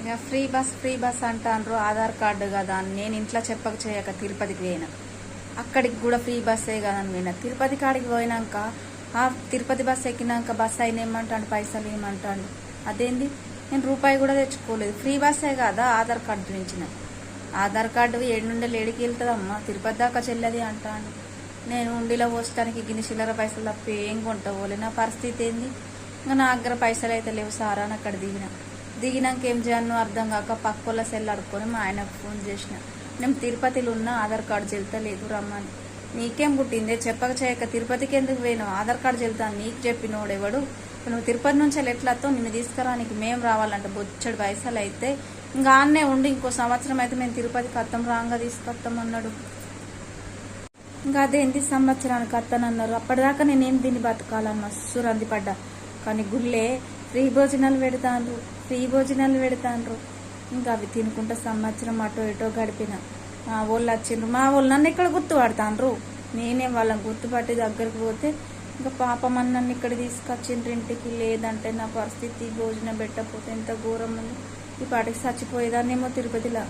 ఇక free bus అంటారు. Aadhaar card కదా అని నేను ఇంట్లో చెప్పక చేయక తిరుపతికి పోయినా. అక్కడికి కూడా ఫ్రీ బస్సే కదని పోయినా. తిరుపతి కాడికి పోయినాక ఆ తిరుపతి బస్సు ఎక్కినాక బస్సు అయిన ఏమంటాడు, పైసలు ఏమంటాడు. అదేంది, నేను రూపాయి కూడా తెచ్చుకోలేదు. ఫ్రీ బస్సే కదా ఆధార్ కార్డు చూపించిన. ఆధార్ కార్డు ఏడు నుండి ఏడికి వెళ్తుందమ్మా, తిరుపతి దాకా చెల్లది అంటాను. నేను ఉండిలో పోసడానికి గిన్ని చిల్లర పైసలు తప్ప ఏం కొంటపోలే. నా పరిస్థితి ఏంది, ఇంకా నా దగ్గర పైసలు అయితే లేవు సారా అని అక్కడ దిగినాక ఏం చేయను అర్థం కాక పక్కోళ్ళ సెల్ అడుక్కొని మా ఆయనకు ఫోన్ చేసిన. నేను తిరుపతిలో ఉన్న ఆధార్ కార్డు చెల్తలేదు రమ్మని. నీకేం పుట్టిందే చెప్పక చేయక తిరుపతికి ఎందుకు పోయినావు, ఆధార్ కార్డు చెల్తాను నీకు చెప్పినోడెవడు, నువ్వు తిరుపతి నుంచి ఎట్లాతో నిన్ను తీసుకురానికి మేము రావాలంటే బొచ్చడు పైసలు అయితే ఇంకా ఆన్నే ఉండి ఇంకో సంవత్సరం అయితే మేము తిరుపతికి అత్తం రాంగా తీసుకొస్తామన్నాడు. ఇంకా అదేంటి సంవత్సరానికి అత్తనన్నారు. అప్పటిదాకా నేనేం తిని బతకాలని మస్తు రందిపడ్డా. కానీ గుళ్ళే ఫ్రీ భోజనాలు పెడతాండ్రు. ఇంకా అవి తినుకుంటా సంవత్సరం అటో ఇటో గడిపిన. మా వాళ్ళు వచ్చిండ్రు, మా వాళ్ళు నన్ను ఇక్కడ గుర్తుపడతాండ్రు. నేనే వాళ్ళని గుర్తుపట్టి దగ్గరికి పోతే ఇంకా పాపం అని నన్ను ఇక్కడ తీసుకొచ్చిండ్రు ఇంటికి. లేదంటే నా పరిస్థితి భోజనం పెట్టకపోతే ఎంత ఘోరం ఉంది. ఈ పాటికి చచ్చిపోయేదాన్నేమో తిరుపతిలో.